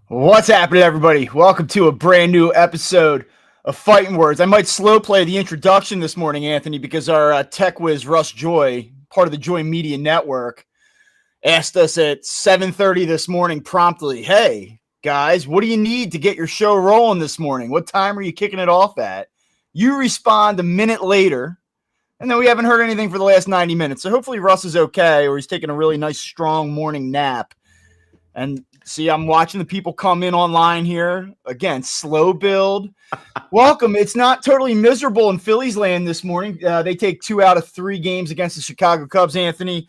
What's happening, everybody? Welcome to a brand new episode of Fighting Words. I might slow play the introduction this morning, Anthony, because our tech whiz, Russ Joy, part of the Joy Media Network, asked us at 7:30 this morning promptly, hey, guys, what do you need to get your show rolling this morning? What time are you kicking it off at? You respond a minute later, and then we haven't heard anything for the last 90 minutes. So hopefully Russ is okay, or he's taking a really nice, strong morning nap. And see, I'm watching the people come in online here. Again, slow build. Welcome. It's not totally miserable in Phillies land this morning. They take 2 out of 3 games against the Chicago Cubs, Anthony.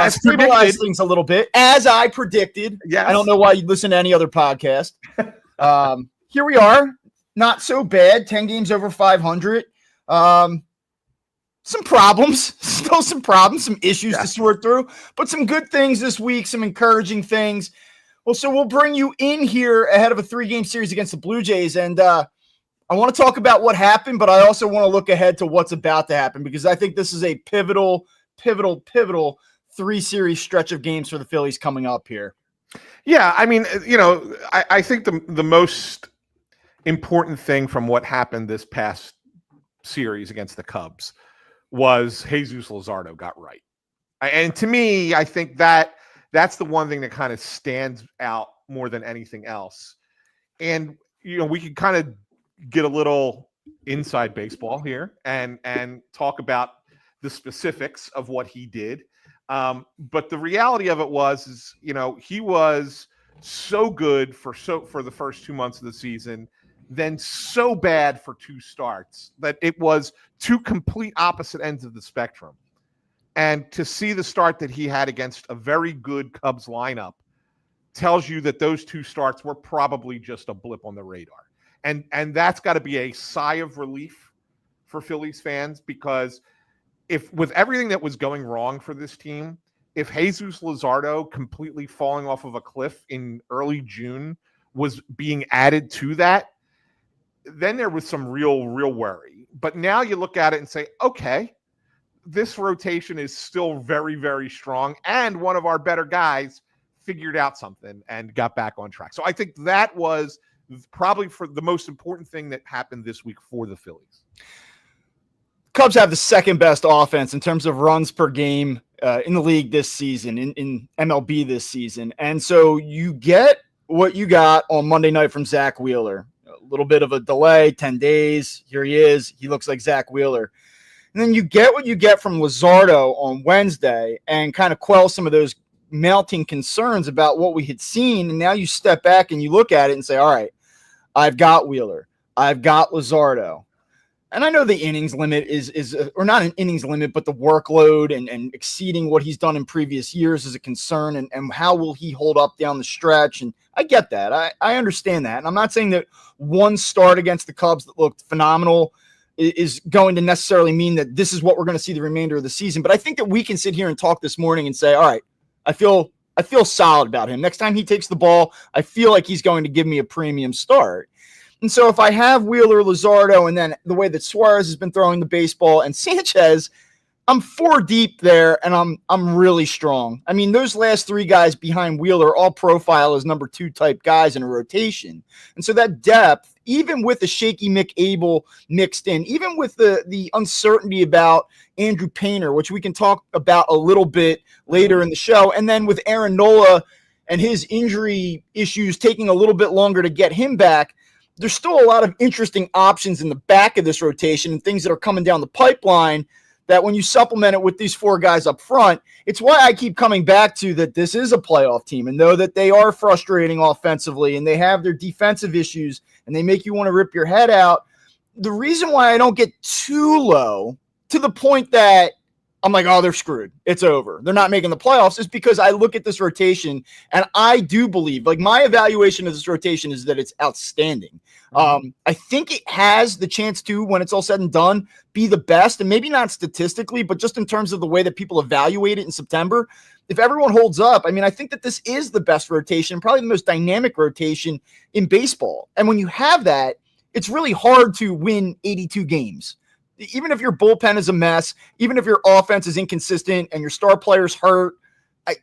Stabilize things a little bit, as I predicted. Yes. I don't know why you'd listen to any other podcast. Here we are. Not so bad. 10 games over 500. Some problems. Still some problems, some issues to sort through. But some good things this week, some encouraging things. Well, so we'll bring you in here ahead of a 3-game series against the Blue Jays. And I want to talk about what happened, but I also want to look ahead to what's about to happen, because I think this is a pivotal 3-series stretch of games for the Phillies coming up here. Yeah, I mean, I think the most important thing from what happened this past series against the Cubs was Jesus Luzardo got right. And to me, I think that's the one thing that kind of stands out more than anything else. And, we can kind of get a little inside baseball here and talk about the specifics of what he did. But the reality of it was, he was so good for the first 2 months of the season, then so bad for 2 starts, that it was 2 complete opposite ends of the spectrum. And to see the start that he had against a very good Cubs lineup tells you that those 2 starts were probably just a blip on the radar. And that's got to be a sigh of relief for Phillies fans, because if with everything that was going wrong for this team, if Jesus Luzardo completely falling off of a cliff in early June was being added to that, then there was some real worry. But now you look at it and say, okay, this rotation is still very, very strong, and one of our better guys figured out something and got back on track. So I think that was probably for the most important thing that happened this week for the Phillies. Cubs have the second best offense in terms of runs per game in the league this season, in MLB this season. And so you get what you got on Monday night from Zach Wheeler. A little bit of a delay, 10 days. Here he is. He looks like Zach Wheeler. And then you get what you get from Luzardo on Wednesday and kind of quell some of those mounting concerns about what we had seen. And now you step back and you look at it and say, all right, I've got Wheeler. I've got Luzardo. And I know the innings limit is or not an innings limit, but the workload and exceeding what he's done in previous years is a concern. And how will he hold up down the stretch? And I get that. I understand that. And I'm not saying that one start against the Cubs that looked phenomenal is going to necessarily mean that this is what we're going to see the remainder of the season. But I think that we can sit here and talk this morning and say, all right, I feel solid about him. Next time he takes the ball, I feel like he's going to give me a premium start. And so if I have Wheeler, Luzardo, and then the way that Suarez has been throwing the baseball and Sanchez, I'm 4 deep there, and I'm really strong. I mean, those last 3 guys behind Wheeler all profile as number 2 type guys in a rotation. And so that depth, even with the shaky Mick Abel mixed in, even with the uncertainty about Andrew Painter, which we can talk about a little bit later in the show, and then with Aaron Nola and his injury issues taking a little bit longer to get him back, there's still a lot of interesting options in the back of this rotation and things that are coming down the pipeline that when you supplement it with these 4 guys up front, it's why I keep coming back to that this is a playoff team, and though that they are frustrating offensively and they have their defensive issues and they make you want to rip your head out. The reason why I don't get too low to the point that I'm like, oh, they're screwed, it's over, they're not making the playoffs, is because I look at this rotation and I do believe, like, my evaluation of this rotation is that it's outstanding. I think it has the chance to, when it's all said and done, be the best, and maybe not statistically, but just in terms of the way that people evaluate it in September. If everyone holds up, I mean, I think that this is the best rotation, probably the most dynamic rotation in baseball. And when you have that, it's really hard to win 82 games. Even if your bullpen is a mess, even if your offense is inconsistent and your star players hurt, I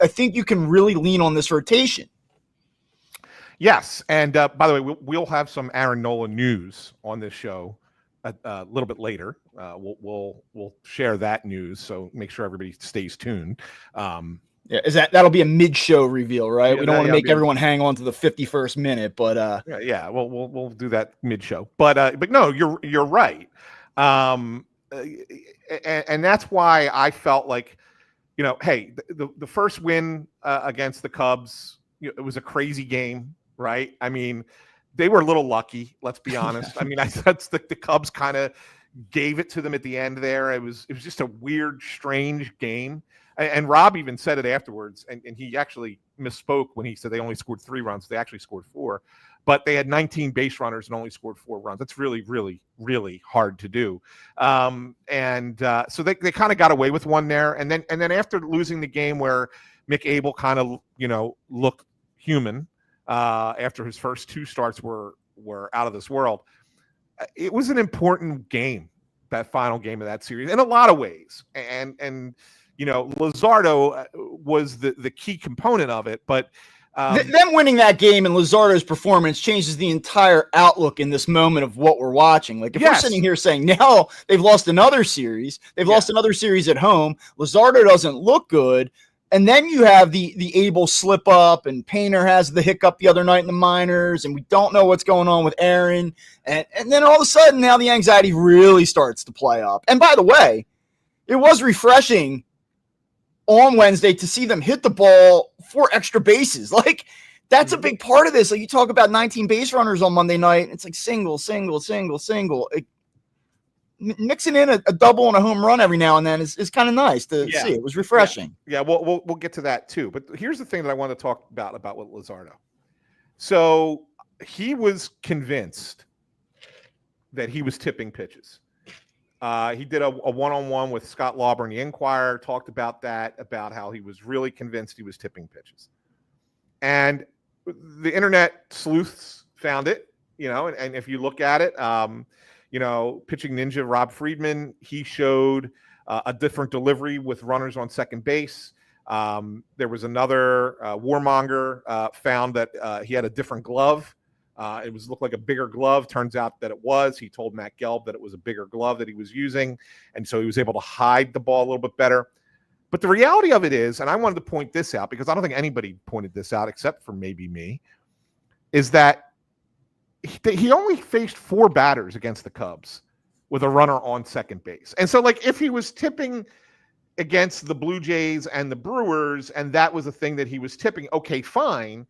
think you can really lean on this rotation. Yes, and by the way, we'll have some Aaron Nola news on this show a little bit later. We'll share that news, so make sure everybody stays tuned. Yeah, that'll be a mid-show reveal, right? Yeah, We don't want to make everyone hang on to the 51st minute, but yeah, we'll do that mid-show. But no, you're right, and that's why I felt like, hey, the first win against the Cubs, it was a crazy game, right? I mean, they were a little lucky. Let's be honest. I mean, that's the Cubs kind of gave it to them at the end there. It was just a weird, strange game. And Rob even said it afterwards, and he actually misspoke when he said they only scored 3 runs. They actually scored 4, but they had 19 base runners and only scored 4 runs. That's really, really, really hard to do. So they kind of got away with one there. And then after losing the game where Mick Abel kind of, looked human after his first 2 starts were out of this world, it was an important game, that final game of that series, in a lot of ways. And Luzardo was the key component of it, but them winning that game and Luzardo's performance changes the entire outlook in this moment of what we're watching. Like, if we're sitting here saying now they've lost another series, lost another series at home, Luzardo doesn't look good, and then you have the Abel slip up, and Painter has the hiccup the other night in the minors, and we don't know what's going on with Aaron, and then all of a sudden now the anxiety really starts to play up. And by the way, it was refreshing on Wednesday to see them hit the ball 4 extra bases. Like, that's a big part of this. Like, you talk about 19 base runners on Monday night. It's like single. Mixing in a double and a home run every now and then is kind of nice to see. It was refreshing. Yeah, we'll get to that too. But here's the thing that I want to talk about with Luzardo. So he was convinced that he was tipping pitches. He did a one-on-one with Scott Lauber in the Enquirer, talked about that, about how he was really convinced he was tipping pitches. And the internet sleuths found it, and if you look at it, Pitching Ninja, Rob Friedman, he showed a different delivery with runners on second base. There was another warmonger found that he had a different glove. It looked like a bigger glove. Turns out that it was. He told Matt Gelb that it was a bigger glove that he was using, and so he was able to hide the ball a little bit better. But the reality of it is, and I wanted to point this out because I don't think anybody pointed this out except for maybe me, is that he only faced 4 batters against the Cubs with a runner on second base. And so, like, if he was tipping against the Blue Jays and the Brewers, and that was a thing that he was tipping, okay, fine.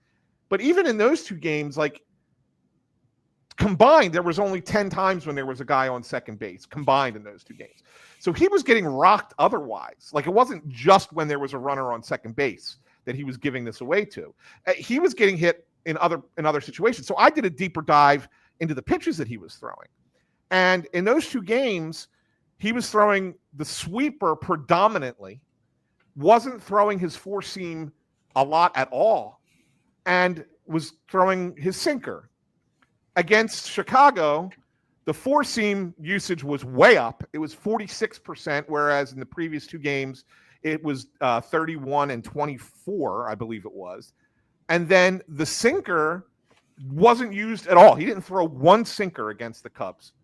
But even in those 2 games, like, combined, there was only 10 times when there was a guy on second base combined in those 2 games. So he was getting rocked otherwise. Like, it wasn't just when there was a runner on second base that he was giving this away to. He was getting hit in other situations. So I did a deeper dive into the pitches that he was throwing. And in those 2 games, he was throwing the sweeper predominantly, wasn't throwing his 4-seam a lot at all, and was throwing his sinker. Against Chicago, the 4-seam usage was way up. It was 46%, whereas in the previous 2 games, it was 31 and 24, I believe it was. And then the sinker wasn't used at all. He didn't throw 1 sinker against the Cubs.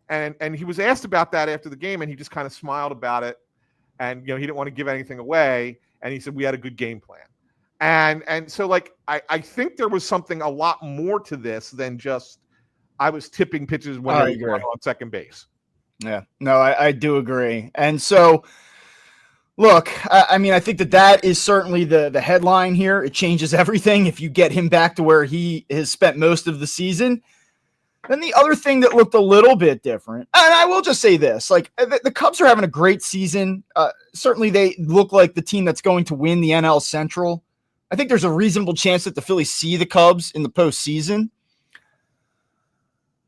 And he was asked about that after the game, and he just kind of smiled about it. And, he didn't want to give anything away. And he said, we had a good game plan. And so, like, I think there was something a lot more to this than just I was tipping pitches when they were on second base. Yeah, no, I do agree. And so, look, I mean, I think that is certainly the headline here. It changes everything if you get him back to where he has spent most of the season. Then the other thing that looked a little bit different, and I will just say this, like, the Cubs are having a great season. Certainly they look like the team that's going to win the NL Central. I think there's a reasonable chance that the Phillies see the Cubs in the postseason.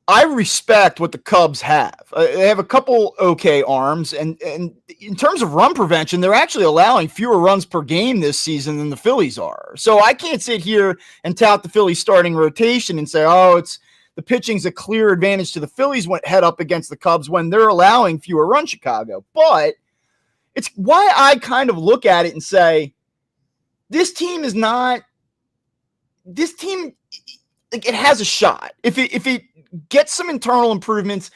I respect what the Cubs have. They have a couple okay arms, and in terms of run prevention, they're actually allowing fewer runs per game this season than the Phillies are. So I can't sit here and tout the Phillies starting rotation and say, it's the pitching's a clear advantage to the Phillies went head up against the Cubs when they're allowing fewer runs Chicago. But it's why I kind of look at it and say, this team is not this team, like, it has a shot if it gets some internal improvements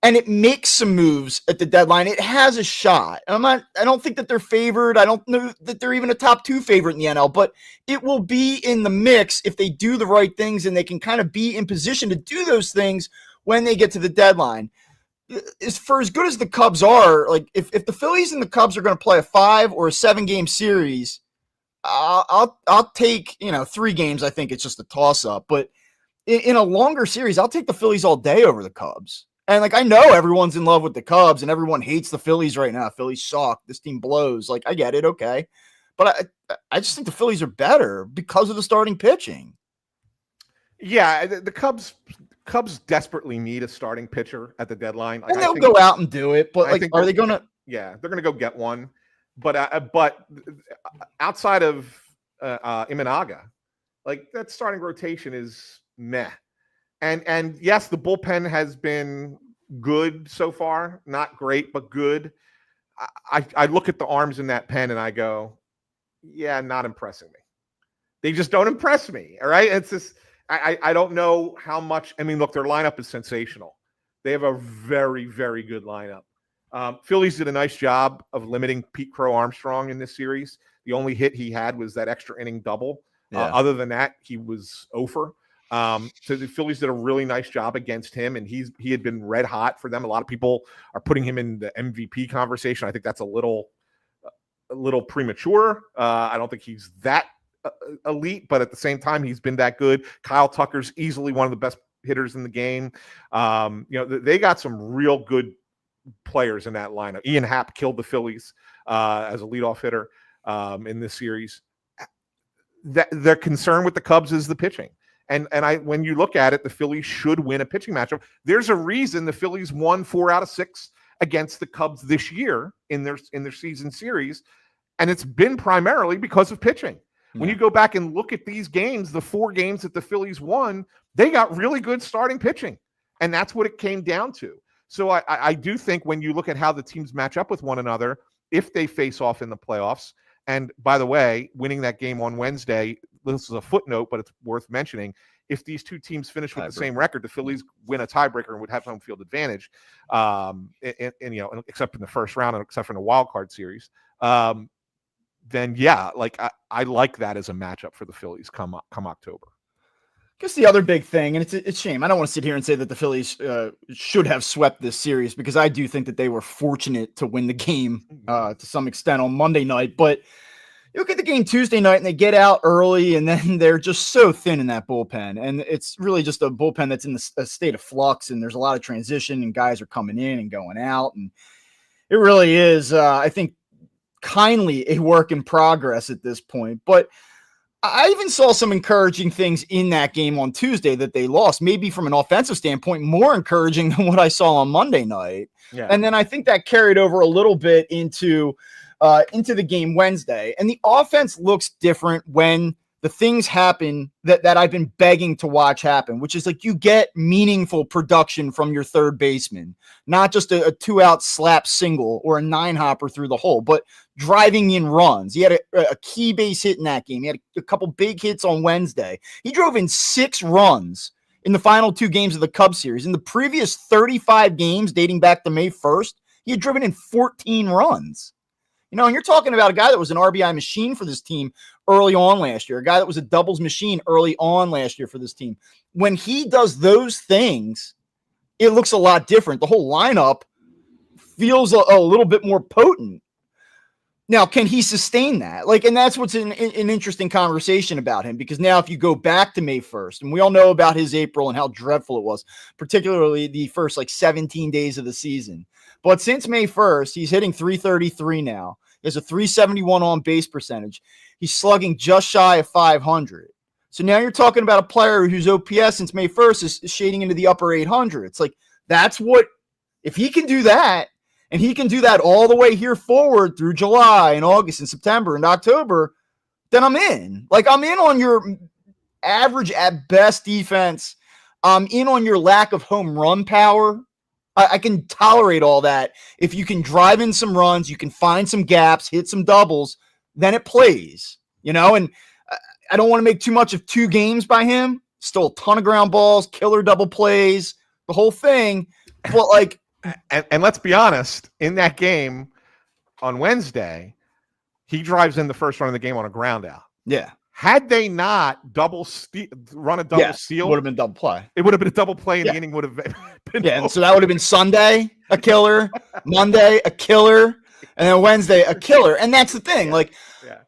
and it makes some moves at the deadline. It has a shot. I don't think that they're favored. I don't know that they're even a top 2 favorite in the NL, but it will be in the mix if they do the right things and they can kind of be in position to do those things when they get to the deadline. For as good as the Cubs are, like if the Phillies and the Cubs are going to play a 5 or a 7 game series, I'll take 3 games. I think it's just a toss up, but in a longer series, I'll take the Phillies all day over the Cubs. And like, I know everyone's in love with the Cubs and everyone hates the Phillies right now. Phillies suck. This team blows. Like, I get it. Okay. But I just think the Phillies are better because of the starting pitching. Yeah. The Cubs desperately need a starting pitcher at the deadline. Like, and they'll go out and do it. But like, are they going to? Yeah, they're going to go get one. But outside of Imanaga, like, that starting rotation is meh. And yes, the bullpen has been good so far. Not great, but good. I look at the arms in that pen and I go, yeah, not impressing me. They just don't impress me. All right. It's just, I don't know how much. I mean, look, their lineup is sensational. They have a very, very good lineup. Phillies did a nice job of limiting Pete Crow Armstrong in this series. The only hit he had was that extra inning double. Yeah. Other than that, he was over. So the Phillies did a really nice job against him, and he had been red hot for them. A lot of people are putting him in the MVP conversation. I think that's a little premature. I don't think he's that elite, but at the same time, he's been that good. Kyle Tucker's easily one of the best hitters in the game. They got some real good players in that lineup. Ian Happ killed the Phillies as a leadoff hitter in this series. Their concern with the Cubs is the pitching. And when you look at it, the Phillies should win a pitching matchup. There's a reason the Phillies won 4 out of 6 against the Cubs this year in their season series, and it's been primarily because of pitching. Yeah. When you go back and look at these games, the 4 games that the Phillies won, they got really good starting pitching, and that's what it came down to. So I do think when you look at how the teams match up with one another, if they face off in the playoffs, and by the way, winning that game on Wednesday, this is a footnote, but it's worth mentioning. If these two teams finish with the same record, the Phillies win a tiebreaker and would have home field advantage, except in the first round and except for in the wild card series. Then yeah, like I like that as a matchup for the Phillies come October. I guess the other big thing, and it's a shame, I don't want to sit here and say that the Phillies should have swept this series, because I do think that they were fortunate to win the game to some extent on Monday night. But you look at the game Tuesday night and they get out early, and then they're just so thin in that bullpen. And it's really just a bullpen that's in a state of flux, and there's a lot of transition, and guys are coming in and going out. And it really is, I think, kindly a work in progress at this point. But I even saw some encouraging things in that game on Tuesday that they lost, maybe from an offensive standpoint, more encouraging than what I saw on Monday night. Yeah. And then I think that carried over a little bit into the game Wednesday. And the offense looks different when the things happen that I've been begging to watch happen, which is like you get meaningful production from your third baseman, not just a 2-out slap single or a 9-hopper through the hole, but driving in runs. He had a key base hit in that game. He had a couple big hits on Wednesday. He drove in 6 runs in the final 2 games of the Cubs series. In the previous 35 games dating back to May 1st, he had driven in 14 runs. And you're talking about a guy that was an RBI machine for this team early on last year, a guy that was a doubles machine early on last year for this team. When he does those things, it looks a lot different. The whole lineup feels a little bit more potent. Now, can he sustain that? And that's what's an interesting conversation about him, because now if you go back to May 1st, and we all know about his April and how dreadful it was, particularly the first 17 days of the season. But since May 1st, he's hitting .333 now. He has a .371 on base percentage. He's slugging just shy of 500. So now you're talking about a player whose OPS since May 1st is shading into the upper 800s. That's what, if he can do that, and he can do that all the way here forward through July and August and September and October, then I'm in. I'm in on your average at best defense. I'm in on your lack of home run power. I can tolerate all that. If you can drive in some runs, you can find some gaps, hit some doubles, then it plays, and I don't want to make too much of 2 games by him. Still a ton of ground balls, killer double plays, the whole thing. But like, and let's be honest, in that game on Wednesday, he drives in the first run of the game on a ground out. Yeah. Had they not run a double steal, would have been double play. It would have been a double play, and the inning would have been. Yeah, and so that would have been Sunday a killer, Monday a killer, and then Wednesday a killer. And that's the thing, like,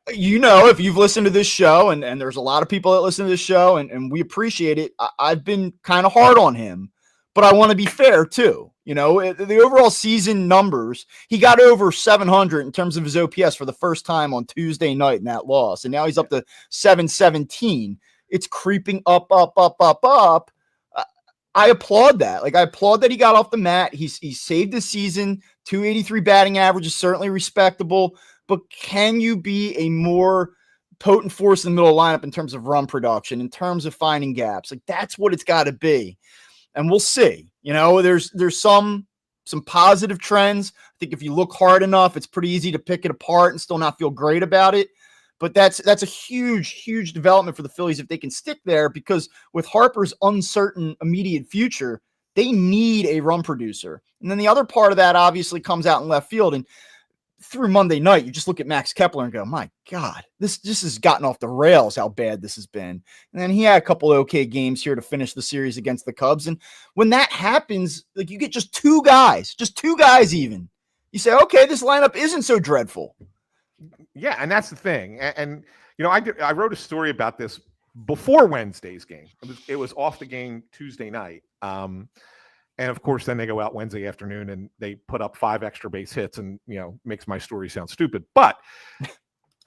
if you've listened to this show, and there's a lot of people that listen to this show, and we appreciate it. I've been kind of hard on him, but I want to be fair too. The overall season numbers, he got over 700 in terms of his OPS for the first time on Tuesday night in that loss. And now he's up to 717. It's creeping up. I applaud that. Like, I applaud that he got off the mat. He saved the season. 283 batting average is certainly respectable, but can you be a more potent force in the middle lineup in terms of run production, in terms of finding gaps? Like, that's what it's got to be. And we'll see. There's some positive trends. I think if you look hard enough, it's pretty easy to pick it apart and still not feel great about it. But that's a huge development for the Phillies if they can stick there, because with Harper's uncertain immediate future, they need a run producer. And then the other part of that obviously comes out in left field. And through Monday night, you just look at Max Kepler and go, my God, this has gotten off the rails how bad this has been. And then he had a couple of okay games here to finish the series against the Cubs. And when that happens, like, you get just two guys even. You say, okay, this lineup isn't so dreadful. Yeah, and that's the thing. And I wrote a story about this before Wednesday's game. It was off the game Tuesday night. And of course, then they go out Wednesday afternoon and they put up 5 extra base hits, and makes my story sound stupid. But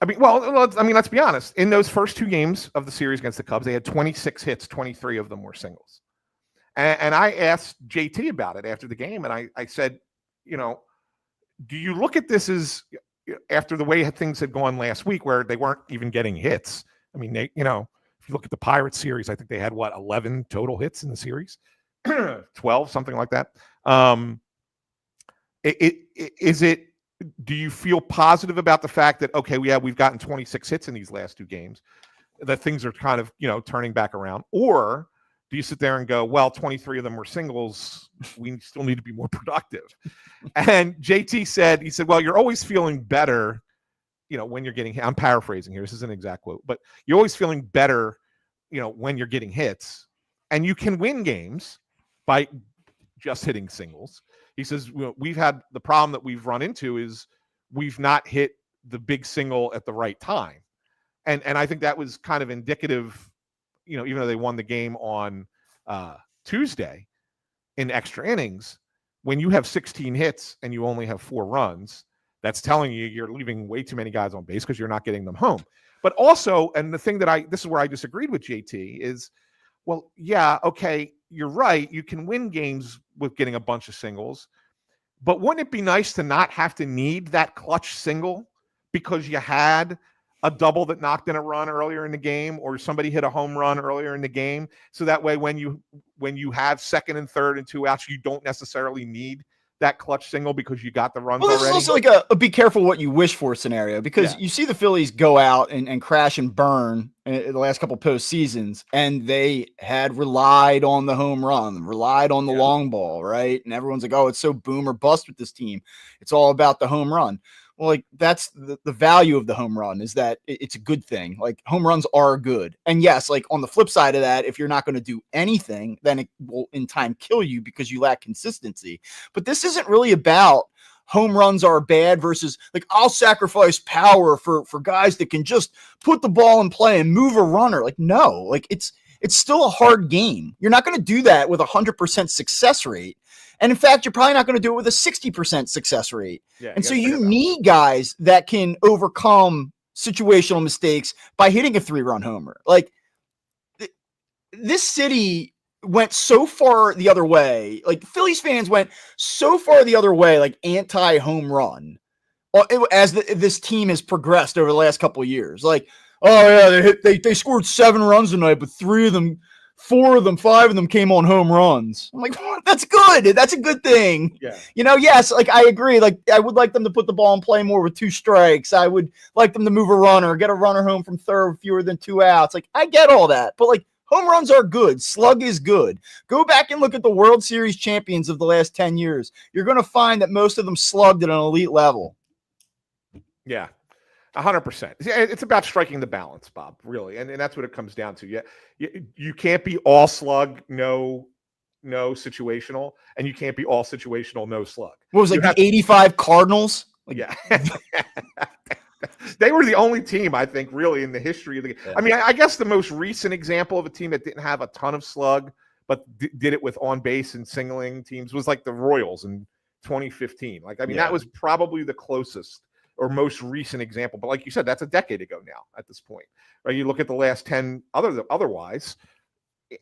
let's be honest. In those first 2 games of the series against the Cubs, they had 26 hits. 23 of them were singles. And I asked JT about it after the game, and I said, do you look at this as, after the way things had gone last week, where they weren't even getting hits? I mean, if you look at the Pirates series, I think they had 11 total hits in the series. 12, something like that. Do you feel positive about the fact that, okay, we've gotten 26 hits in these last 2 games, that things are kind of, turning back around? Or do you sit there and go, well, 23 of them were singles, we still need to be more productive? And JT said, well, you're always feeling better, when you're getting hit. I'm paraphrasing here, this isn't an exact quote, but you're always feeling better, when you're getting hits, and you can win games by just hitting singles. He says, we've had the problem that we've run into is we've not hit the big single at the right time. And I think that was kind of indicative, even though they won the game on Tuesday in extra innings, when you have 16 hits and you only have 4 runs, that's telling you you're leaving way too many guys on base because you're not getting them home. But also, and the thing this is where I disagreed with JT is, well, yeah, okay, you're right. You can win games with getting a bunch of singles, but wouldn't it be nice to not have to need that clutch single because you had a double that knocked in a run earlier in the game, or somebody hit a home run earlier in the game? So that way, when you have second and third and 2 outs, you don't necessarily need that clutch single because you got the runs already. This is also like a be careful what you wish for scenario, because you see the Phillies go out and crash and burn in the last couple of postseasons, and they had relied on the home run, relied on the long ball, right? And everyone's like, oh, it's so boom or bust with this team. It's all about the home run. Well, like, that's the value of the home run, is that it's a good thing. Like, home runs are good. And yes, like, on the flip side of that, if you're not going to do anything, then it will in time kill you because you lack consistency. But this isn't really about home runs are bad versus, like, I'll sacrifice power for guys that can just put the ball in play and move a runner. Like, no, like, it's still a hard game. You're not going to do that with 100% success rate. And in fact, you're probably not going to do it with a 60% success rate. Yeah, and so you need guys that can overcome situational mistakes by hitting a 3-run homer. Like, this city went so far the other way. Like, Phillies fans went so far the other way, like, anti-home run, as this team has progressed over the last couple of years. Like, oh yeah, they scored 7 runs tonight, but 3 of them 5 of them came on home runs. I'm like, that's good. That's a good thing. Yeah. Yes, like I agree. Like I would like them to put the ball in play more with 2 strikes. I would like them to move a runner, get a runner home from third, fewer than 2 outs. Like I get all that, but like home runs are good. Slug is good. Go back and look at the World Series champions of the last 10 years. You're going to find that most of them slugged at an elite level. Yeah. 100%. It's about striking the balance, Bob, really. And that's what it comes down to. You can't be all slug, no situational, and you can't be all situational, no slug. What was it, the 85 Cardinals? Yeah. They were the only team, I think, really in the history of the game. Yeah. I mean, I guess the most recent example of a team that didn't have a ton of slug, but did it with on base and singling teams was like the Royals in 2015. Like, I mean, that was probably the closest or most recent example. But like you said, that's a decade ago now at this point, right? You look at the last 10 otherwise,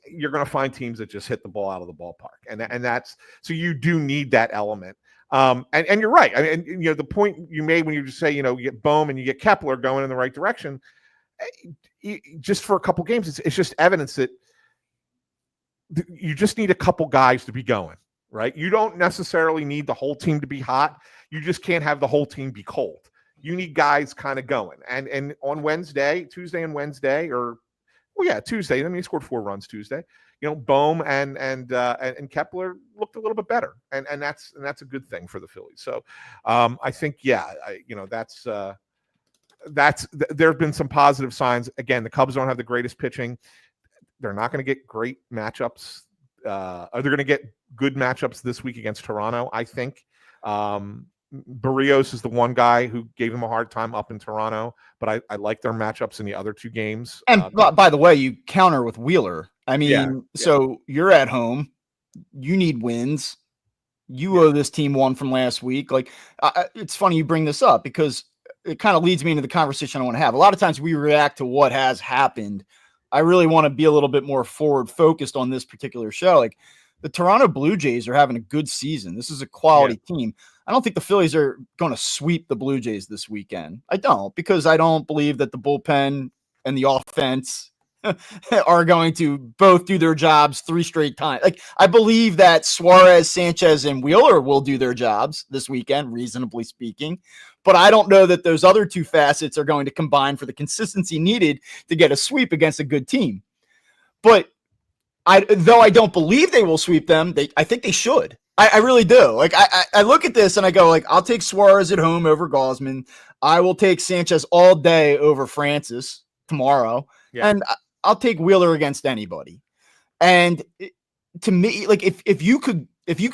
you're going to find teams that just hit the ball out of the ballpark. And that's, so you do need that element. And you're right. I mean, the point you made when you just say, you get Bohm and you get Kepler going in the right direction, just for a couple games, it's just evidence that you just need a couple guys to be going, right? You don't necessarily need the whole team to be hot. You just can't have the whole team be cold. You need guys kind of going. And on Tuesday and Wednesday, Tuesday. I mean, he scored 4 runs Tuesday. Bohm and Kepler looked a little bit better, and that's a good thing for the Phillies. So I think that's there have been some positive signs. Again, the Cubs don't have the greatest pitching. They're not going to get great matchups. Are they going to get good matchups this week against Toronto? I think. Barrios is the one guy who gave him a hard time up in Toronto, but I like their matchups in the other 2 games. And by the way, you counter with Wheeler. I mean, so you're at home, you need wins. You owe this team one from last week. Like, it's funny you bring this up because it kind of leads me into the conversation I want to have. A lot of times we react to what has happened. I really want to be a little bit more forward focused on this particular show. Like, the Toronto Blue Jays are having a good season. This is a quality team. I don't think the Phillies are going to sweep the Blue Jays this weekend. I don't, because I don't believe that the bullpen and the offense are going to both do their jobs 3 straight times. Like, I believe that Suarez, Sanchez, and Wheeler will do their jobs this weekend, reasonably speaking. But I don't know that those other 2 facets are going to combine for the consistency needed to get a sweep against a good team. But though I don't believe they will sweep them, I think they should. I really do. Like, I look at this and I go, like, I'll take Suarez at home over Gausman. I will take Sanchez all day over Francis tomorrow. Yeah. And I'll take Wheeler against anybody. And to me, like, if you could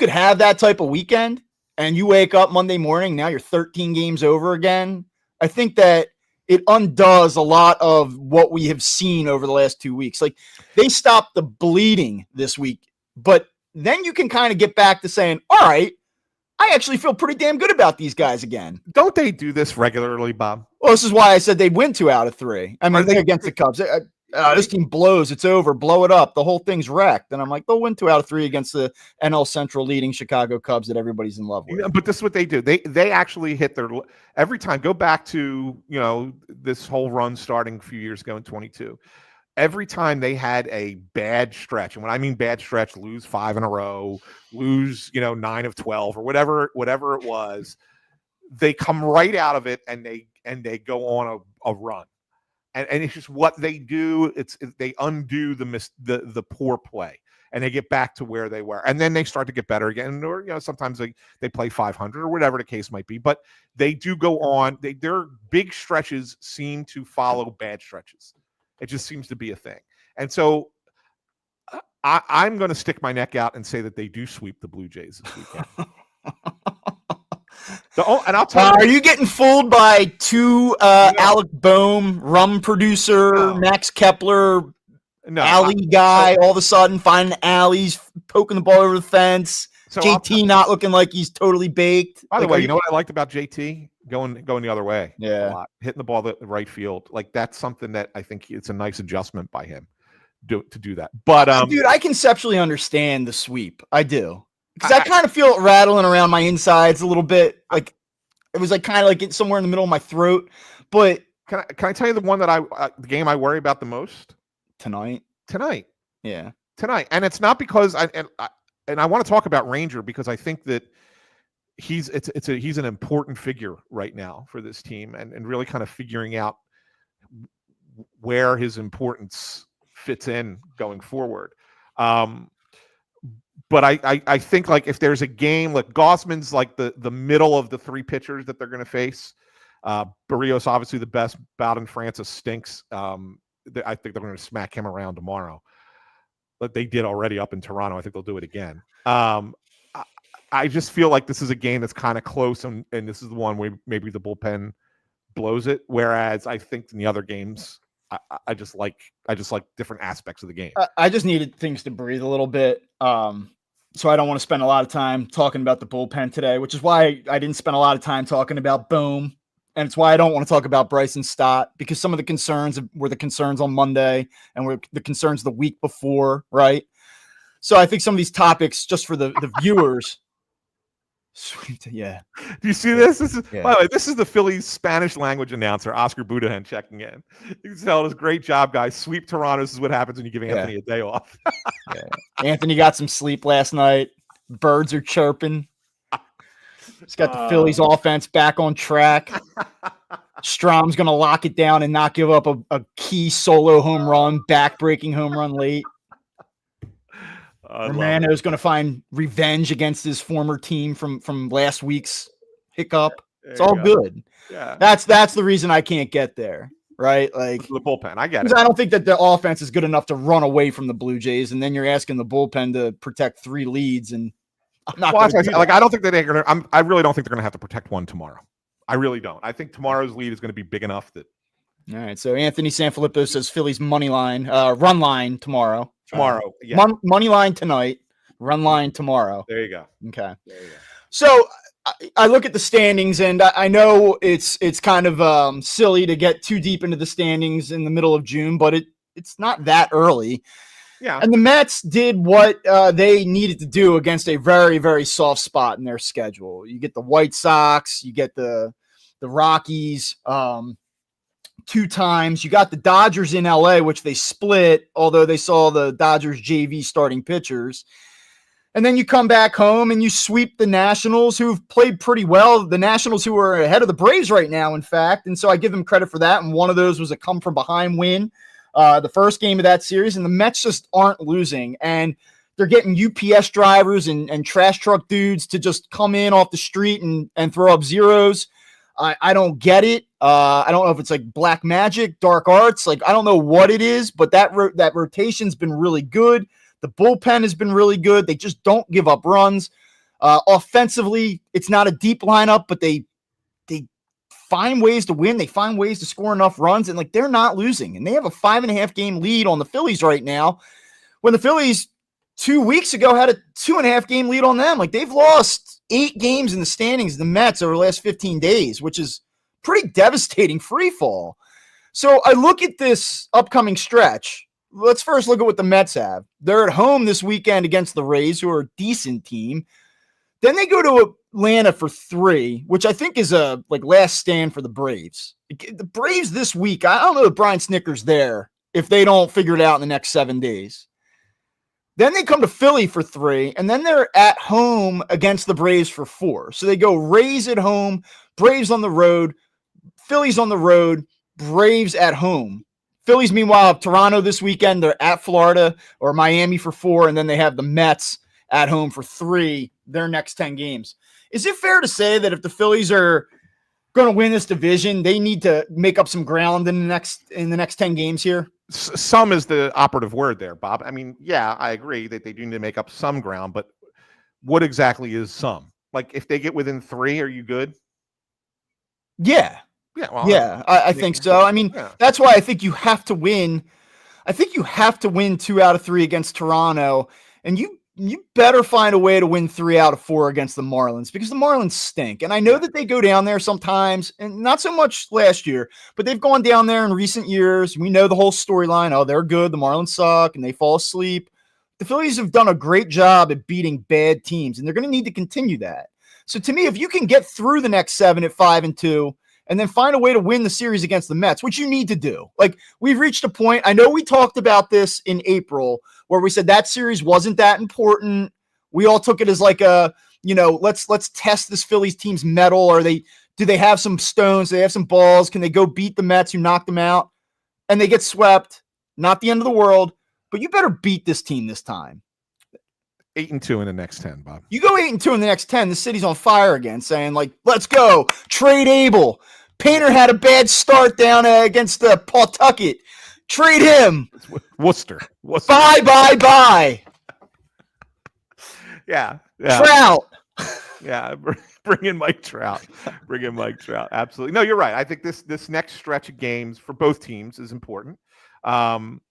have that type of weekend and you wake up Monday morning, now you're 13 games over again, I think that it undoes a lot of what we have seen over the last 2 weeks. Like, they stopped the bleeding this week, but then you can kind of get back to saying, all right, I actually feel pretty damn good about these guys again. Don't they do this regularly, Bob? Well, this is why I said they'd win 2 out of 3. I mean, they're against the Cubs. This team blows. It's over. Blow it up. The whole thing's wrecked. And I'm like, they'll win 2 out of 3 against the NL Central leading Chicago Cubs that everybody's in love with. But this is what they do. They actually hit their every time. Go back to this whole run starting a few years ago in 22. Every time they had a bad stretch, and when I mean bad stretch, lose 5 in a row, lose 9 of 12 or whatever it was, they come right out of it and they go on a run. And it's just what they do. They undo the poor play, and they get back to where they were, and then they start to get better again. Or sometimes they play 500 or whatever the case might be. But they do go on. Their big stretches seem to follow bad stretches. It just seems to be a thing. And so I'm going to stick my neck out and say that they do sweep the Blue Jays this weekend. And I'll tell you, are you getting fooled by 2 Alec Bohm, rum producer, Max Kepler, alley guy, all of a sudden finding alleys, poking the ball over the fence, so JT not looking like he's totally baked? By the way, you know what I liked about JT? Going the other way. Yeah. A lot. Hitting the ball the right field. Like, that's something that I think it's a nice adjustment by him to do that. But dude, I conceptually understand the sweep. I do. Because I kind of feel it rattling around my insides a little bit. Like, it was like kind of like it's somewhere in the middle of my throat. But can I tell you the one that the game I worry about the most tonight? Yeah. tonight. And it's not because I want to talk about Ranger because I think that he's an important figure right now for this team and really kind of figuring out where his importance fits in going forward. But I think like if there's a game like Gossman's like the middle of the three pitchers that they're going to face. Barrios obviously the best. Bowden Francis stinks. I think they're going to smack him around tomorrow. But they did already up in Toronto. I think they'll do it again. I just feel like this is a game that's kind of close, and this is the one where maybe the bullpen blows it. Whereas I think in the other games, I just like different aspects of the game. I just needed things to breathe a little bit. So I don't want to spend a lot of time talking about the bullpen today, which is why I didn't spend a lot of time talking about Bohm. And it's why I don't want to talk about Bryson Stott, because some of the concerns were the concerns on Monday and were the concerns the week before, right? So I think some of these topics, just for the viewers. Yeah. Do you see this? This is by the way, this is the Phillies Spanish language announcer, Oscar Budahan, checking in. You can tell us, great job, guys. Sweep Toronto. This is what happens when you give Anthony a day off. Anthony got some sleep last night. Birds are chirping. He's got the Phillies offense back on track. Strom's going to lock it down and not give up a key solo home run, back-breaking home run late. Romano's going to find revenge against his former team from last week's hiccup. It's all good. Yeah, that's the reason I can't get there, right? Like the bullpen, I get it. I don't think that the offense is good enough to run away from the Blue Jays, and then you're asking the bullpen to protect 3 leads, and I'm not. Well, I don't think that they're going to. I really don't think they're going to have to protect one tomorrow. I really don't. I think tomorrow's lead is going to be big enough that. All right. So Anthony Sanfilippo says Phillies money line, run line tomorrow. Yeah. Money line tonight, run line tomorrow. There you go. Okay. There you go. So I look at the standings, and I know it's kind of silly to get too deep into the standings in the middle of June, but it's not that early. Yeah. And the Mets did what they needed to do against a very, very soft spot in their schedule. You get the White Sox, you get the Rockies 2 times. You got the Dodgers in LA, which they split, although they saw the Dodgers JV starting pitchers. And then you come back home and you sweep the Nationals, who've played pretty well. The Nationals, who are ahead of the Braves right now, in fact. And so I give them credit for that. And one of those was a come-from-behind win, the first game of that series. And the Mets just aren't losing. And they're getting UPS drivers and trash truck dudes to just come in off the street and throw up zeros. I don't get it. I don't know if it's like black magic, dark arts. Like, I don't know what it is, but that rotation's been really good. The bullpen has been really good. They just don't give up runs. Offensively, it's not a deep lineup, but they find ways to win. They find ways to score enough runs, and like they're not losing. And they have a 5.5 game lead on the Phillies right now, when the Phillies 2 weeks ago had a 2.5 game lead on them. Like, they've lost 8 games in the standings, the Mets, over the last 15 days, which is pretty devastating free fall. So I look at this upcoming stretch. Let's first look at what the Mets have. They're at home this weekend against the Rays, who are a decent team. Then they go to Atlanta for 3, which I think is a last stand for the Braves. The Braves this week, I don't know if Brian Snitker's there if they don't figure it out in the next 7 days. Then they come to Philly for 3, and then they're at home against the Braves for 4. So they go Rays at home, Braves on the road, Phillies on the road, Braves at home. Phillies, meanwhile, have Toronto this weekend. They're at Florida or Miami for 4, and then they have the Mets at home for 3, their next 10 games. Is it fair to say that if the Phillies are going to win this division, they need to make up some ground in the next 10 games here? Some is the operative word there, Bob. I mean, yeah, I agree that they do need to make up some ground, but what exactly is some? Like, if they get within 3, are you good? Yeah. Yeah, well, yeah, I think so. I mean, That's why I think you have to win. I think you have to win 2 out of 3 against Toronto, and you better find a way to win 3 out of 4 against the Marlins, because the Marlins stink. And I know that they go down there sometimes, and not so much last year, but they've gone down there in recent years. We know the whole storyline. Oh, they're good. The Marlins suck, and they fall asleep. The Phillies have done a great job at beating bad teams, and they're going to need to continue that. So to me, if you can get through the next 7 at 5-2, and then find a way to win the series against the Mets, which you need to do. Like, we've reached a point. I know we talked about this in April where we said that series wasn't that important. We all took it as like a, let's test this Phillies team's mettle. Do they have some stones? Do they have some balls? Can they go beat the Mets who knocked them out? And they get swept. Not the end of the world, but you better beat this team this time. 8-2 in the next 10, Bob. You go 8-2 in the next 10, the city's on fire again, saying, like, let's go. Trade Abel. Painter had a bad start down against Pawtucket. Trade him. Worcester. Bye. Yeah. Trout. Yeah. Bring in Mike Trout. Absolutely. No, you're right. I think this next stretch of games for both teams is important. And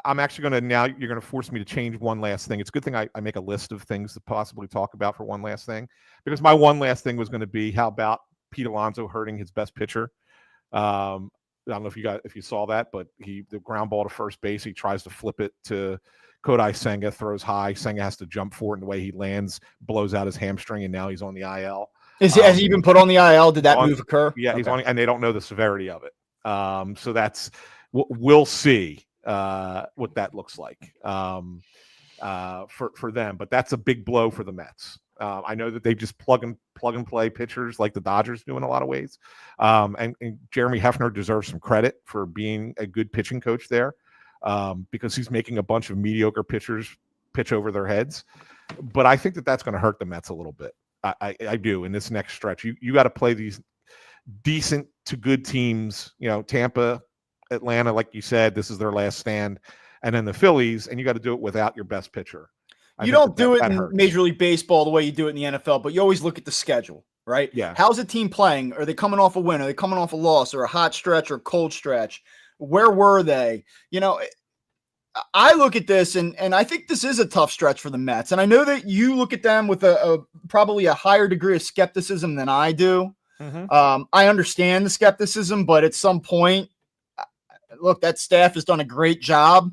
I'm actually going to, now you're going to force me to change one last thing. It's a good thing I make a list of things to possibly talk about for one last thing, because my one last thing was going to be, how about Pete Alonso hurting his best pitcher? I don't know if you saw that, but the ground ball to first base, he tries to flip it to Kodai Senga, throws high. Senga has to jump for it, and the way he lands blows out his hamstring, and now he's on the IL. Has he been put on the IL? Did that move occur? Yeah, okay. He's on, and they don't know the severity of it. So we'll see what that looks like for them. But that's a big blow for the Mets. I know that they just plug and play pitchers like the Dodgers do in a lot of ways. And Jeremy Hefner deserves some credit for being a good pitching coach there, because he's making a bunch of mediocre pitchers pitch over their heads. But I think that's going to hurt the Mets a little bit. I do in this next stretch. You got to play these decent to good teams, Tampa, Atlanta, like you said, this is their last stand, and then the Phillies, and you got to do it without your best pitcher. You don't do it in Major League Baseball the way you do it in the NFL, but you always look at the schedule, right? Yeah. How's a team playing? Are they coming off a win? Are they coming off a loss or a hot stretch or a cold stretch? Where were they? I look at this and I think this is a tough stretch for the Mets. And I know that you look at them with a probably a higher degree of skepticism than I do. Mm-hmm. I understand the skepticism, but at some point, look, that staff has done a great job.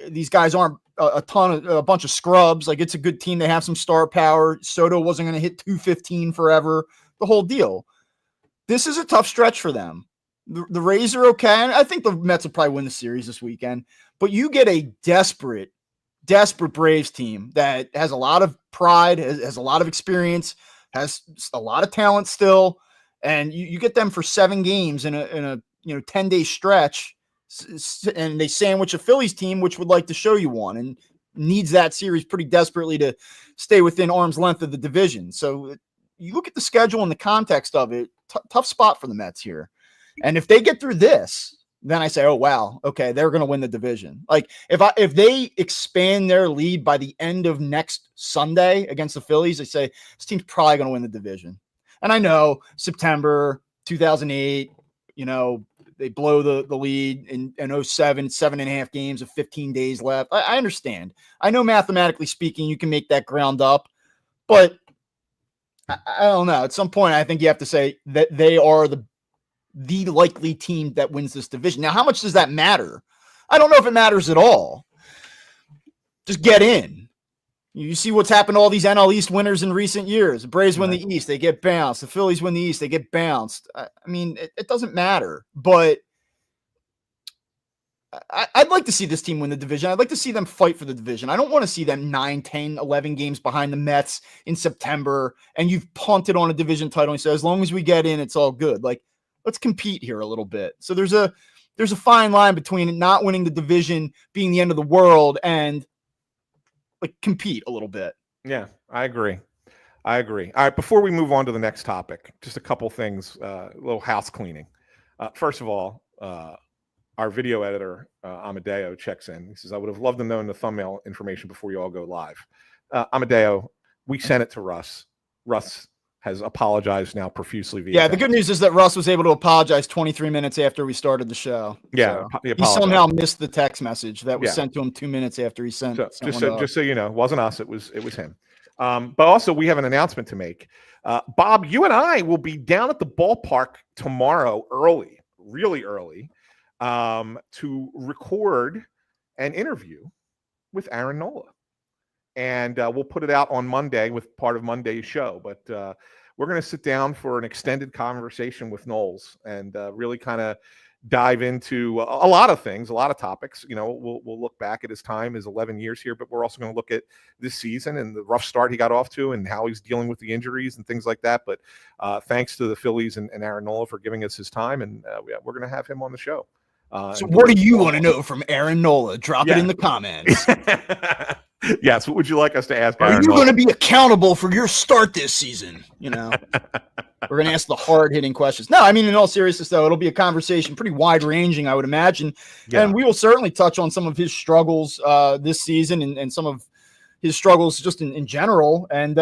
These guys aren't a bunch of scrubs. Like, it's a good team. They have some star power. Soto wasn't going to hit 215 forever. The whole deal. This is a tough stretch for them. The Rays are okay. And I think the Mets will probably win the series this weekend. But you get a desperate Braves team that has a lot of pride, has a lot of experience, has a lot of talent still, and you get them for 7 games in a 10-day stretch, and they sandwich a Phillies team which would like to show you one and needs that series pretty desperately to stay within arm's length of the division. So you look at the schedule in the context of it, tough spot for the Mets here. And if they get through this, then I say, oh, wow, okay, they're going to win the division. Like, if they expand their lead by the end of next Sunday against the Phillies, I say this team's probably going to win the division. And I know September 2008, they blow the lead in 07, 7.5 games of 15 days left. I understand. I know mathematically speaking, you can make that ground up, but I don't know. At some point, I think you have to say that they are the likely team that wins this division. Now, how much does that matter? I don't know if it matters at all. Just get in. You see what's happened to all these NL East winners in recent years. The Braves win the East, they get bounced. The Phillies win the East, they get bounced. I mean, it doesn't matter. But I'd like to see this team win the division. I'd like to see them fight for the division. I don't want to see them 9, 10, 11 games behind the Mets in September, and you've punted on a division title and say, as long as we get in, it's all good. Like, let's compete here a little bit. So there's a fine line between not winning the division being the end of the world and like compete a little bit. Yeah, I agree. All right, before we move on to the next topic, just a couple things, a little house cleaning. First of all, our video editor, Amadeo, checks in. He says, I would have loved to know the thumbnail information before you all go live. Amadeo, we sent it to Russ. Russ has apologized now profusely. Yeah, the good news is that Russ was able to apologize 23 minutes after we started the show. Yeah, so he somehow missed the text message that was sent to him 2 minutes after he sent. Just so you know, it wasn't us. It was him. But also, we have an announcement to make. Bob, you and I will be down at the ballpark tomorrow, really early, to record an interview with Aaron Nola. And we'll put it out on Monday with part of Monday's show. But we're going to sit down for an extended conversation with Knowles and really kind of dive into a lot of things, a lot of topics. We'll look back at his time, his 11 years here, but we're also going to look at this season and the rough start he got off to and how he's dealing with the injuries and things like that. But thanks to the Phillies and Aaron Nola for giving us his time, and we're going to have him on the show. So what do you want to know from Aaron Nola? Drop it in the comments. Yes, what would you like us to ask? Are you going to be accountable for your start this season? We're going to ask the hard-hitting questions. No, I mean, in all seriousness, though, it'll be a conversation, pretty wide-ranging, I would imagine. Yeah. And we will certainly touch on some of his struggles this season and some of his struggles just in general. And,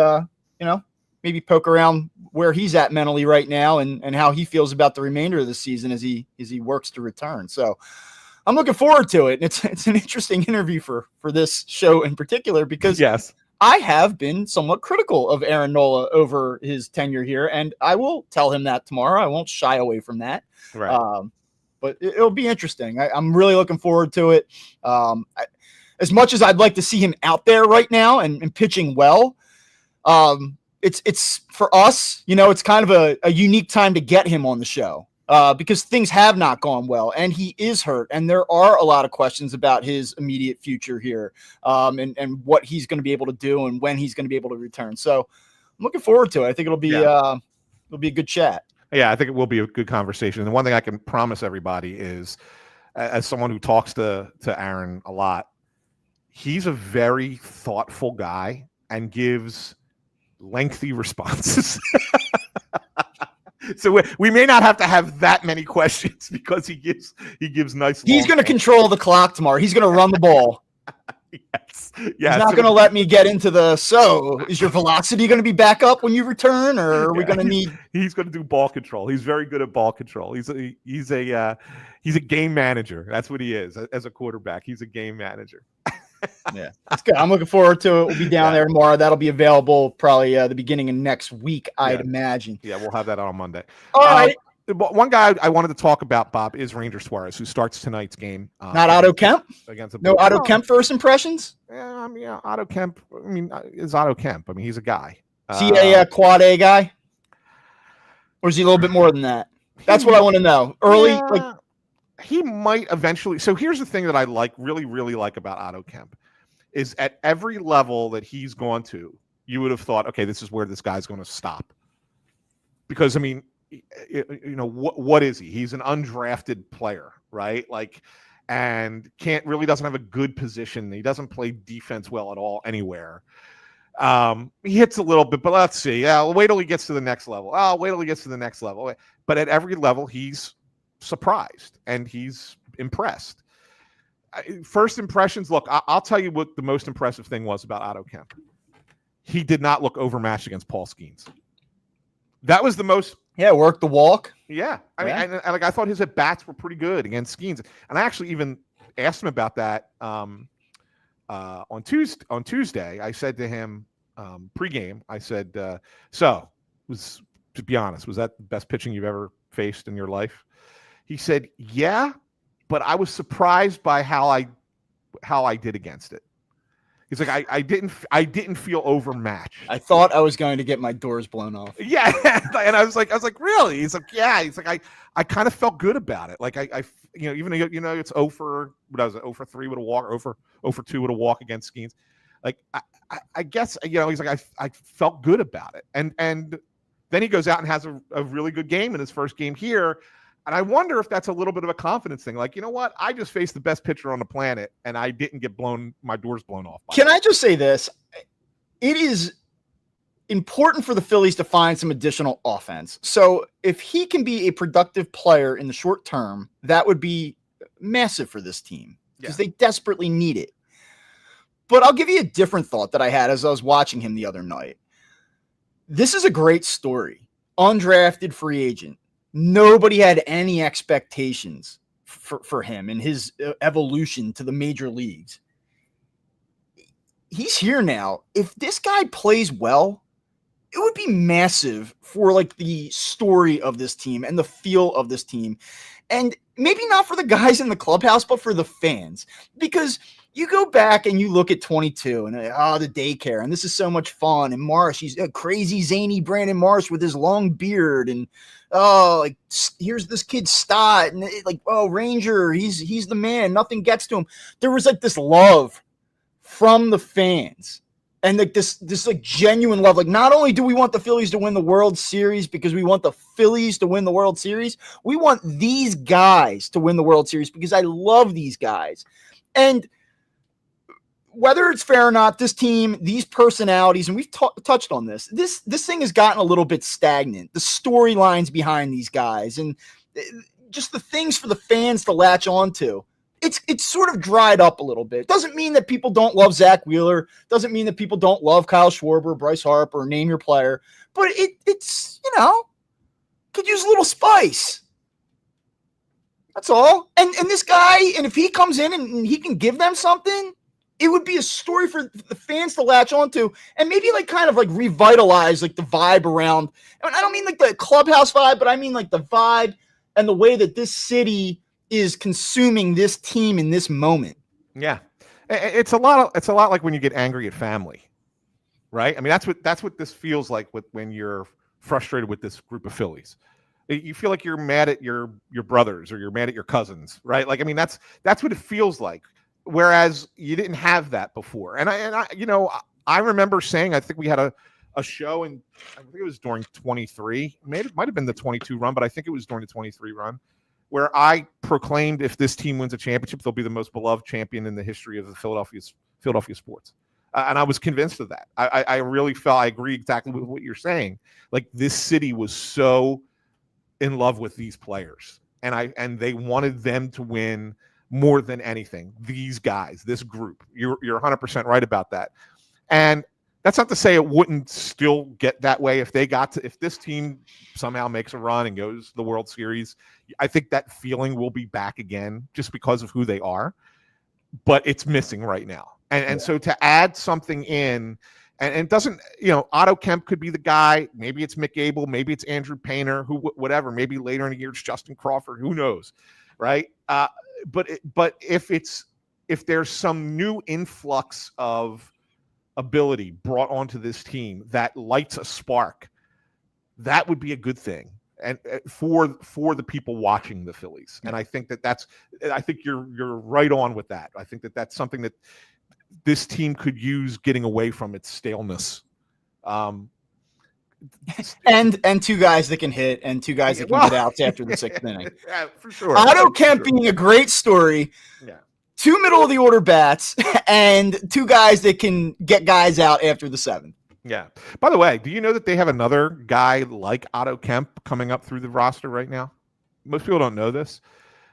maybe poke around where he's at mentally right now and how he feels about the remainder of the season as he works to return. So I'm looking forward to it. It's an interesting interview for this show in particular, because yes, I have been somewhat critical of Aaron Nola over his tenure here, and I will tell him that tomorrow. I won't shy away from that. Right. But it'll be interesting. I'm really looking forward to it. As much as I'd like to see him out there right now and pitching well, it's for us, it's kind of a unique time to get him on the show. Because things have not gone well, and he is hurt, and there are a lot of questions about his immediate future here, and what he's going to be able to do and when he's going to be able to return. So I'm looking forward to it. I think it'll be a good chat. Yeah, I think it will be a good conversation. And one thing I can promise everybody is, as someone who talks to Aaron a lot, he's a very thoughtful guy and gives lengthy responses. So we may not have to have that many questions because he gives nice. He's going to control the clock tomorrow. He's going to run the ball. Yes. He's not going to let me get into so is your velocity going to be back up when you return, or are we going to need? He's going to do ball control. He's very good at ball control. He's a game manager. That's what he is as a quarterback. He's a game manager. Yeah, that's good. I'm looking forward to it. We'll be down there tomorrow. That'll be available probably the beginning of next week, I'd imagine. Yeah, we'll have that on Monday. All right. One guy I wanted to talk about, Bob, is Ranger Suarez, who starts tonight's game. Not Otto Kemp? No Otto Kemp first impressions? Yeah, Otto Kemp. I mean, is Otto Kemp. I mean, he's a guy. Is he a quad A guy? Or is he a little bit more than that? That's what I want to know. Early, he might eventually. So here's the thing that I really, really like about Otto Kemp is at every level that he's gone to, you would have thought, okay, this is where this guy's going to stop. Because, I mean, what is he? He's an undrafted player, right? And doesn't have a good position. He doesn't play defense well at all anywhere. He hits a little bit, but let's see. Wait till he gets to the next level. Wait till he gets to the next level. But at every level, he's surprised and he's impressed. First impressions, look, I'll tell you what the most impressive thing was about Otto Kemp. He did not look overmatched against Paul Skeens. That was the most. Yeah, work the walk. Yeah, I mean, I thought his at-bats were pretty good against Skeens, and I actually even asked him about that on Tuesday. I said to him pregame, I said, to be honest, was that the best pitching you've ever faced in your life? He said, yeah, but I was surprised by how I did against it. He's like, I didn't feel overmatched. I thought I was going to get my doors blown off. Yeah, and I was like, really? He's like, yeah. He's like, I kind of felt good about it. Like I even it's 0 for 3 with a walk, 0 for 2 with a walk against Skeens. Like I guess he's like I felt good about it, and then he goes out and has a really good game in his first game here. And I wonder if that's a little bit of a confidence thing. Like, you know what? I just faced the best pitcher on the planet, and I didn't get my doors blown off. Can I just say this? It is important for the Phillies to find some additional offense. So if he can be a productive player in the short term, that would be massive for this team because they desperately need it. But I'll give you a different thought that I had as I was watching him the other night. This is a great story. Undrafted free agent. Nobody had any expectations for him and his evolution to the major leagues. He's here now. If this guy plays well, it would be massive for the story of this team and the feel of this team. And maybe not for the guys in the clubhouse, but for the fans. Because You go back and you look at 22 and the daycare, and this is so much fun. And Marsh, he's a crazy zany Brandon Marsh with his long beard, and like here's this kid Stott, and Ranger, he's the man. Nothing gets to him. There was like this love from the fans, and like this like genuine love. Like, not only do we want the Phillies to win the World Series because we want the Phillies to win the World Series, we want these guys to win the World Series because I love these guys. And whether it's fair or not, this team, these personalities, and we've touched on this thing has gotten a little bit stagnant. The storylines behind these guys and just the things for the fans to latch onto, it's sort of dried up a little bit. Doesn't mean that people don't love Zach Wheeler. Doesn't mean that people don't love Kyle Schwarber, Bryce Harper, name your player. But it's could use a little spice. That's all. And this guy, and if he comes in and he can give them something, it would be a story for the fans to latch onto and maybe kind of revitalize the vibe around. I don't mean the clubhouse vibe, but I mean the vibe and the way that this city is consuming this team in this moment. Yeah. It's a lot like when you get angry at family, right? I mean, that's what this feels like when you're frustrated with this group of Phillies. You feel like you're mad at your brothers or you're mad at your cousins, right? That's what it feels like. Whereas you didn't have that before. And I remember saying, I think we had a show, and I think it was during 23, it might have been the 22 run, but I think it was during the 23 run, where I proclaimed if this team wins a championship, they'll be the most beloved champion in the history of the Philadelphia sports. And I was convinced of that. I really felt, I agree exactly with what you're saying. This city was so in love with these players, and they wanted them to win more than anything. These guys, this group, you're 100% right about that. And that's not to say it wouldn't still get that way if this team somehow makes a run and goes to the World Series. I think that feeling will be back again just because of who they are, but it's missing right now. And so to add something in, and it doesn't, Otto Kemp could be the guy. Maybe it's Mick Abel, maybe it's Andrew Painter, whatever. Maybe later in the year it's Justin Crawford. Who knows, right? But if there's some new influx of ability brought onto this team that lights a spark, that would be a good thing, and for the people watching the Phillies. And I think I think you're right on with that. I think that's something that this team could use, getting away from its staleness. And two guys that can hit, and two guys that can get outs after the sixth inning. Yeah, for sure. Otto Kemp being a great story. Yeah. Two middle of the order bats and two guys that can get guys out after the seventh. Yeah. By the way, do you know that they have another guy like Otto Kemp coming up through the roster right now? Most people don't know this.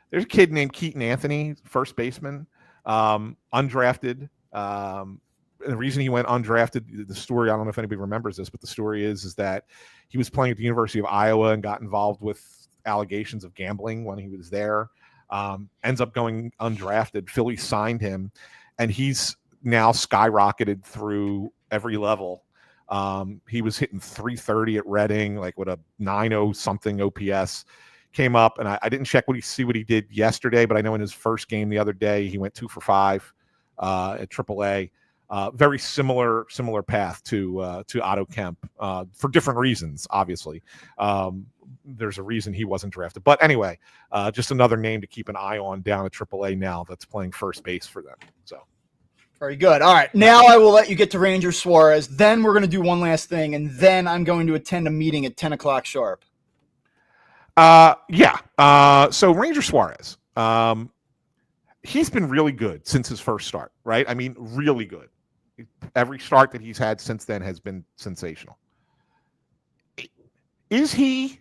There's a kid named Keaton Anthony, first baseman, undrafted. The reason he went undrafted, the story, I don't know if anybody remembers this, but the story is that he was playing at the University of Iowa and got involved with allegations of gambling when he was there. Ends up going undrafted. Philly signed him, and he's now skyrocketed through every level. He was hitting 330 at Reading, with a 9.0 something OPS. Came up, and I didn't check see what he did yesterday, but I know in his first game the other day he went 2 for 5 at AAA. Very similar path to Otto Kemp for different reasons, obviously. There's a reason he wasn't drafted. But anyway, just another name to keep an eye on down at AAA now that's playing first base for them. So very good. All right. Now I will let you get to Ranger Suarez. Then we're going to do one last thing, and then I'm going to attend a meeting at 10 o'clock sharp. So Ranger Suarez, he's been really good since his first start, right? I mean, really good. Every start that he's had since then has been sensational. Is he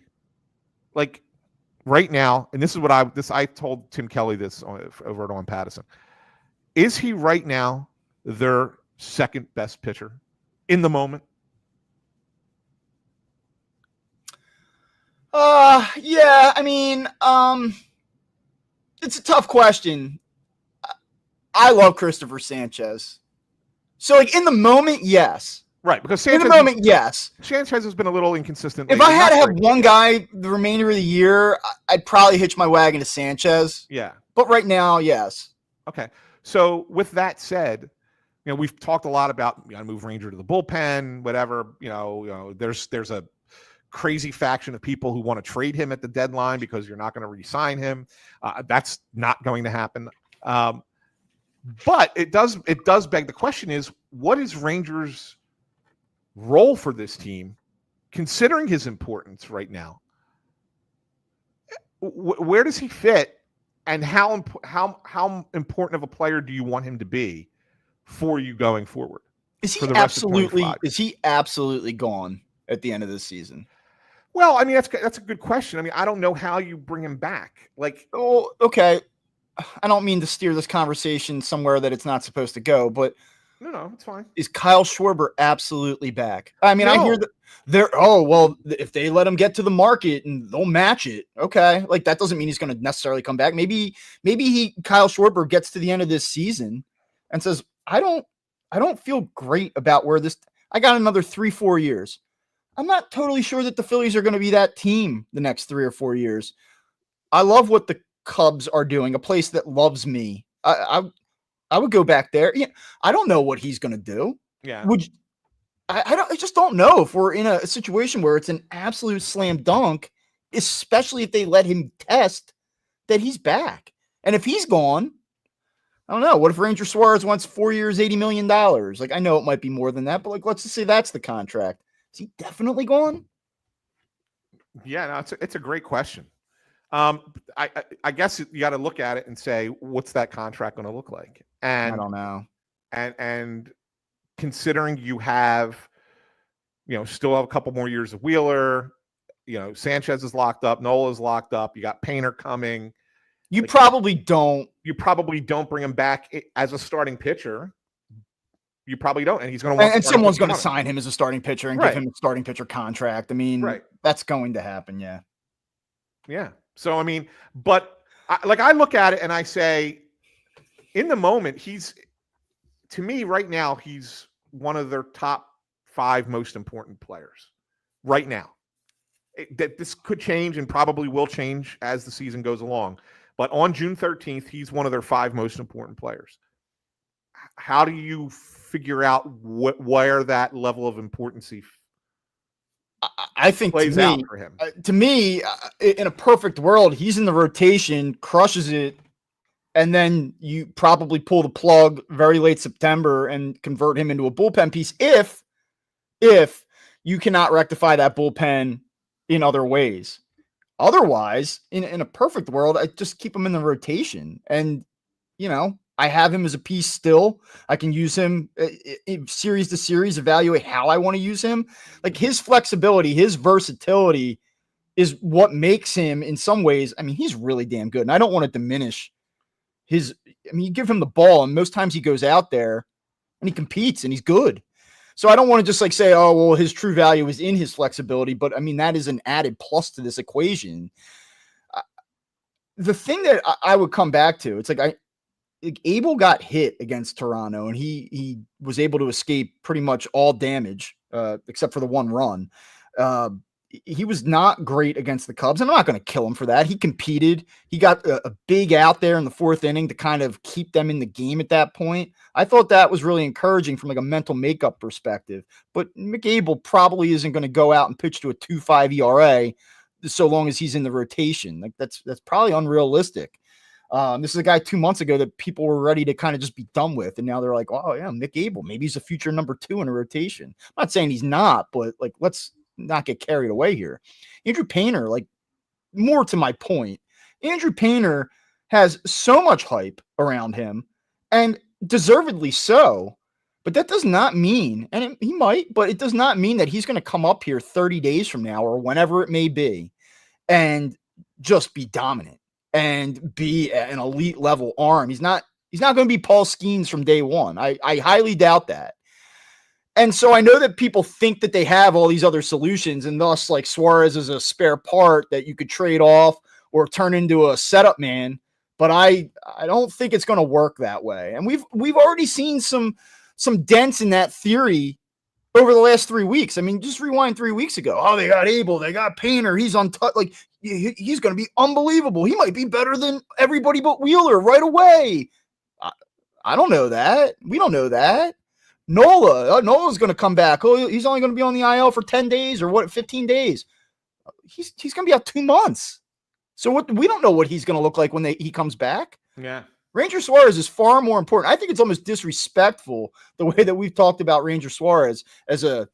right now? And this is what I told Tim Kelly this over at On Pattison. Is he right now their second best pitcher in the moment? Yeah. I mean, it's a tough question. I love Christopher Sanchez. So, in the moment, yes. Right, because Sanchez, in the moment, yes. Sanchez has been a little inconsistent. If I had to have one guy the remainder of the year, I'd probably hitch my wagon to Sanchez. Yeah. But right now, yes. Okay. So with that said, we've talked a lot about move Ranger to the bullpen, whatever. There's a crazy faction of people who want to trade him at the deadline because you're not going to re-sign him. That's not going to happen. But it does beg the question: is what is Rangers' role for this team, considering his importance right now? Where does he fit, and how important of a player do you want him to be for you going forward? Is he absolutely gone at the end of this season? Well, I mean, that's a good question. I mean, I don't know how you bring him back. Oh, okay. I don't mean to steer this conversation somewhere that it's not supposed to go, but no, it's fine. Is Kyle Schwarber absolutely back? I mean, No. I hear that if they let him get to the market and they'll match it, okay. That doesn't mean he's going to necessarily come back. Maybe Kyle Schwarber gets to the end of this season and says, I don't feel great about where I got another 3-4 years. I'm not totally sure that the Phillies are going to be that team the next 3 or 4 years. I love what the Cubs are doing, a place that loves me. I would go back there. Yeah, I don't know what he's going to do. Yeah. I just don't know if we're in a situation where it's an absolute slam dunk, especially if they let him test that he's back. And if he's gone, I don't know. What if Ranger Suarez wants 4 years, $80 million? I know it might be more than that, but let's just say that's the contract. Is he definitely gone? Yeah, no, it's a great question. I guess you got to look at it and say, what's that contract going to look like? And I don't know. And considering you have, still have a couple more years of Wheeler, Sanchez is locked up, Nola is locked up. You got Painter coming. You probably don't bring him back as a starting pitcher. You probably don't, and he's going to want. And someone's going to sign him as a starting pitcher and give him a starting pitcher contract. I mean, that's going to happen. Yeah. Yeah. So I mean, but I look at it and I say, in the moment, to me right now, he's one of their top 5 most important players right now. This could change and probably will change as the season goes along. But on June 13th, he's one of their 5 most important players. How do you figure out where that level of importance I think plays out for him? To me, in a perfect world, he's in the rotation, crushes it, and then you probably pull the plug very late September and convert him into a bullpen piece if you cannot rectify that bullpen in other ways. Otherwise, in a perfect world, I just keep him in the rotation. And, I have him as a piece still. I can use him series to series, evaluate how I want to use him. His flexibility, his versatility is what makes him, in some ways, I mean, he's really damn good. And I don't want to diminish you give him the ball, and most times he goes out there and he competes and he's good. So I don't want to just say, oh, well, his true value is in his flexibility. But I mean, that is an added plus to this equation. The thing that I would come back to, it's Abel got hit against Toronto, and he was able to escape pretty much all damage, except for the 1 run. He was not great against the Cubs. I'm not going to kill him for that. He competed. He got a big out there in the 4th inning to kind of keep them in the game at that point. I thought that was really encouraging from a mental makeup perspective. But McAbel probably isn't going to go out and pitch to a 2.5 ERA so long as he's in the rotation. That's probably unrealistic. This is a guy 2 months ago that people were ready to kind of just be done with. And now they're like, oh, yeah, McAbel, maybe he's a future number 2 in a rotation. I'm not saying he's not, but let's not get carried away here. Andrew Painter, more to my point, Andrew Painter has so much hype around him, and deservedly so, but that does not mean, and he might, but it does not mean that he's going to come up here 30 days from now or whenever it may be and just be dominant and be an elite level arm. He's not going to be Paul Skeens from day one. I highly doubt that. And so I know that people think that they have all these other solutions, and thus Suarez is a spare part that you could trade off or turn into a setup man. But I don't think it's going to work that way. And we've already seen some dents in that theory over the last 3 weeks. I mean, just rewind 3 weeks ago. Oh, they got Abel, they got Painter. He's untouched. He's going to be unbelievable. He might be better than everybody but Wheeler right away. I don't know that. We don't know that. Nola's going to come back. Oh, he's only going to be on the IL for 10 days or what? 15 days. He's going to be out 2 months. So we don't know what he's going to look like when he comes back. Yeah. Ranger Suarez is far more important. I think it's almost disrespectful the way that we've talked about Ranger Suarez as a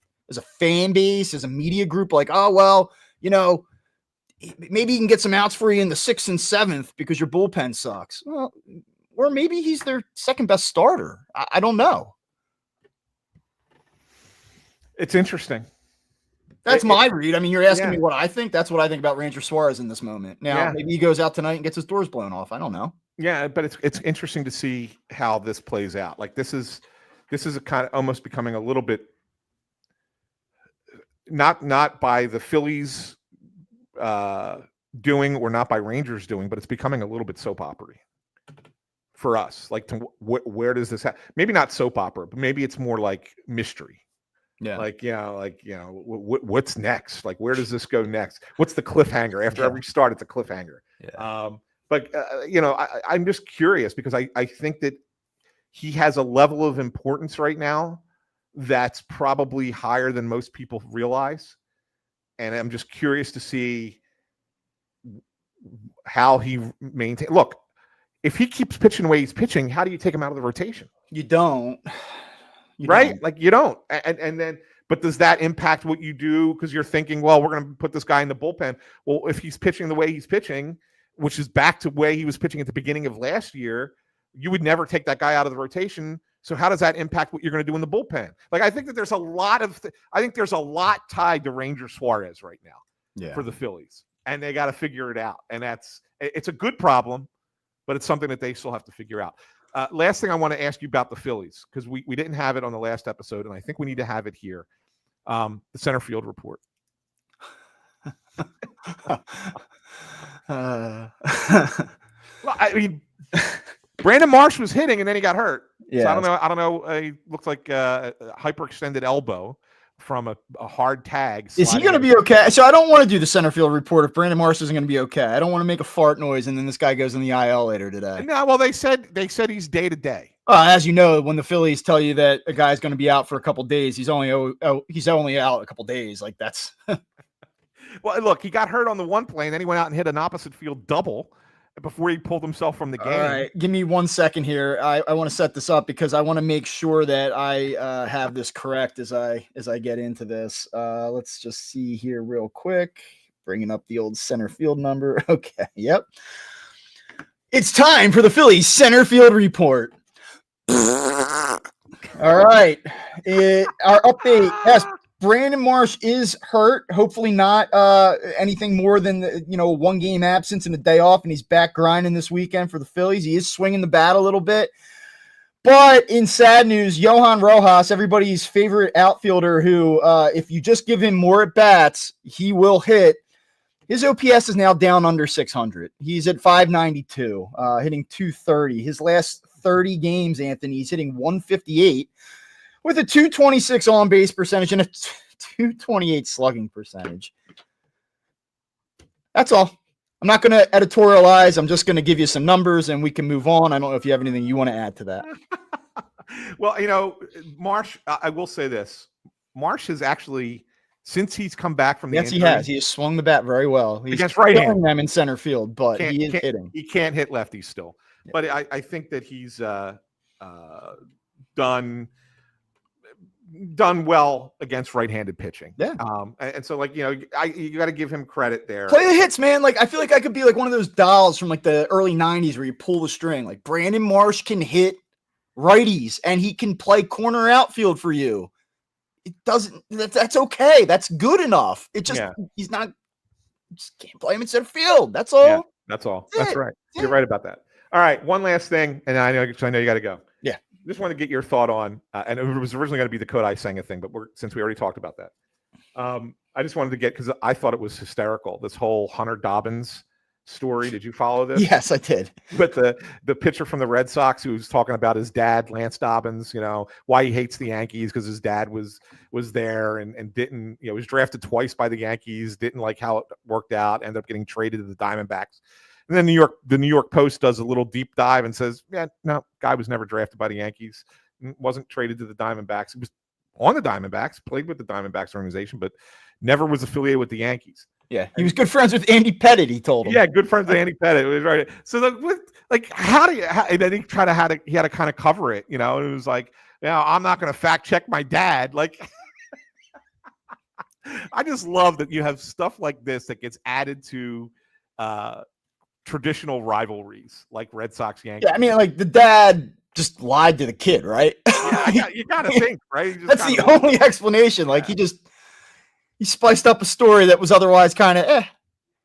fan base, as a media group. Like, oh, well, maybe he can get some outs for you in the 6th and 7th because your bullpen sucks. Well, or maybe he's their second best starter. I don't know. It's interesting. That's my read. I mean, you're asking me what I think. That's what I think about Ranger Suarez in this moment. Now, maybe he goes out tonight and gets his doors blown off. I don't know. Yeah, but it's interesting to see how this plays out. Like this is a kind of almost becoming a little bit not by the Phillies doing or not by Rangers doing, but it's becoming a little bit soap opera for us. Like, where does this happen? Maybe not soap opera, but maybe it's more like mystery. Yeah. What's next? Like, where does this go next? What's the cliffhanger? After every start, it's a cliffhanger. Yeah. I'm just curious because I think that he has a level of importance right now that's probably higher than most people realize. And I'm just curious to see how he maintains. Look, if he keeps pitching the way he's pitching, how do you take him out of the rotation? You don't. Right? Like you don't. And then, but does that impact what you do? Because you're thinking, well, we're going to put this guy in the bullpen. Well, if he's pitching the way he's pitching, which is back to the way he was pitching at the beginning of last year, you would never take that guy out of the rotation. So how does that impact what you're going to do in the bullpen? Like, I think that there's a lot tied to Ranger Suarez right now for the Phillies, and they got to figure it out. And it's a good problem, but it's something that they still have to figure out. Last thing I want to ask you about the Phillies, because we didn't have it on the last episode, and I think we need to have it here. The center field report. Well, I mean, Brandon Marsh was hitting, and then he got hurt. Yeah, so I don't know. He looks like a hyperextended elbow from a hard tag. Is he going to be okay? So I don't want to do the center field report if Brandon Marsh isn't going to be okay. I don't want to make a fart noise and then this guy goes in the IL later today. No, well, they said he's day to day. As you know, when the Phillies tell you that a guy's going to be out for a couple days, he's only out a couple days. Like that's. Well, look, he got hurt on the one play, and then he went out and hit an opposite field double before he pulled himself from the game. All right, give me 1 second here. I want to set this up because I want to make sure that I have this correct as I get into this. Let's just see here real quick. Bringing up the old center field number. Okay, yep. It's time for the Phillies center field report. All right, our update. Yes, Brandon Marsh is hurt. Hopefully not anything more than 1 game absence and a day off, and he's back grinding this weekend for the Phillies. He is swinging the bat a little bit. But in sad news, Johan Rojas, everybody's favorite outfielder who, if you just give him more at-bats, he will hit. His OPS is now down under 600. He's at 592, hitting 230. His last 30 games, Anthony, he's hitting 158. With a 226 on-base percentage and a 228 slugging percentage. That's all. I'm not going to editorialize. I'm just going to give you some numbers, and we can move on. I don't know if you have anything you want to add to that. Well, Marsh, I will say this. Marsh has actually, since he's come back from the injury, he has. He has swung the bat very well. He's against right-hand. Them in center field, but he is hitting. He can't hit lefties still. Yeah. But I think that he's done well against right-handed pitching. Yeah. And so you got to give him credit there. Play the hits, man. Like I feel like I could be like one of those dolls from like the early 90s where you pull the string. Like Brandon Marsh can hit righties and he can play corner outfield for you. It doesn't that's okay. That's good enough. It just he's not just can't play him in center field. That's all. Yeah, that's all. That's right. You're right about that. All right, one last thing, and I know you got to go. Yeah. Just want to get your thought on, and it was originally going to be the Kodai Senga thing, but since we already talked about that, I just wanted to get, because I thought it was hysterical, this whole Hunter Dobbins story. Did you follow this? Yes, I did. But the pitcher from the Red Sox who was talking about his dad, Lance Dobbins, why he hates the Yankees because his dad was there and didn't, was drafted twice by the Yankees, didn't like how it worked out, ended up getting traded to the Diamondbacks. And then the New York Post does a little deep dive and says, yeah, no, guy was never drafted by the Yankees, wasn't traded to the Diamondbacks. He was on the Diamondbacks, played with the Diamondbacks organization, but never was affiliated with the Yankees. Yeah, he was good friends with Andy Pettitte, he told him. Yeah, good friends with Andy Pettitte. It was right. So and then he had to kind of cover it, and it was like, I'm not going to fact check my dad. Like, I just love that you have stuff like this that gets added to traditional rivalries like Red Sox Yankees. Yeah, I mean, like the dad just lied to the kid, right? Yeah, you got to think, right? That's the only explanation. Like he spiced up a story that was otherwise kind of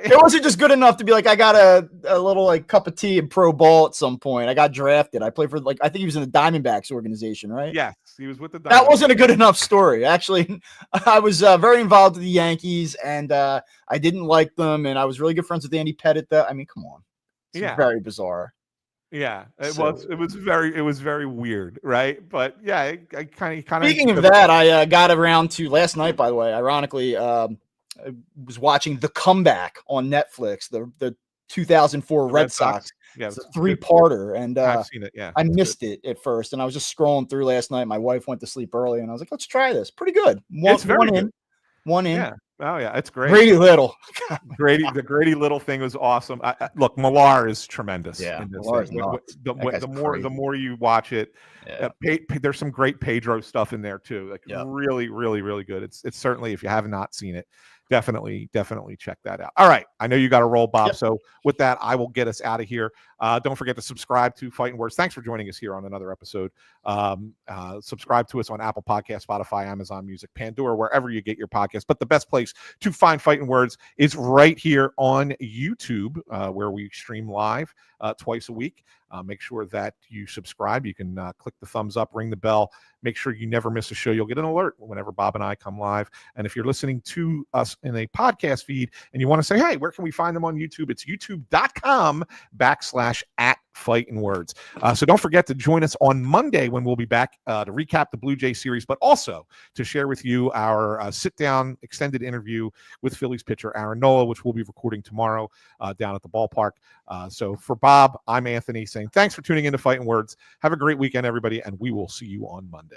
It wasn't just good enough to be like, I got a little like cup of tea in pro ball at some point. I got drafted. I played for I think he was in the Diamondbacks organization, right? Yes, he was with the Diamondbacks. That wasn't a good enough story. Actually, I was very involved with the Yankees, and I didn't like them, and I was really good friends with Andy Pettitte. I mean, come on, it's very bizarre. Yeah, it was very weird, right? But yeah, I kind of. Speaking of that, I got around to last night. By the way, ironically, I was watching The Comeback on Netflix, the 2004 Red Sox. Yeah, it's a 3-parter, and I've seen it. Yeah, I missed it at first, and I was just scrolling through last night. My wife went to sleep early, and I was like, "Let's try this. Pretty good." One in. Yeah. Oh yeah, it's great. Grady Little. The Grady Little thing was awesome. Look, Millar is tremendous. Yeah, in this the more you watch it, there's some great Pedro stuff in there too. Like really, really, really good. It's certainly, if you have not seen it, definitely check that out. All right, I know you got to roll, Bob. So with that, I will get us out of here. Don't forget to subscribe to Fighting Words. Thanks for joining us here on another episode. Subscribe to us on Apple Podcasts, Spotify, Amazon Music, Pandora, wherever you get your podcasts. But the best place to find Fighting Words is right here on YouTube, where we stream live twice a week. Make sure that you subscribe. You can click the thumbs up, ring the bell. Make sure you never miss a show. You'll get an alert whenever Bob and I come live. And if you're listening to us in a podcast feed and you want to say, hey, where can we find them on YouTube? It's youtube.com/@FightingWords. So don't forget to join us on Monday when we'll be back to recap the Blue Jay series, but also to share with you our sit-down extended interview with Phillies pitcher Aaron Nola, which we'll be recording tomorrow down at the ballpark. So for Bob, I'm Anthony saying thanks for tuning in to Fighting Words. Have a great weekend, everybody, and we will see you on Monday.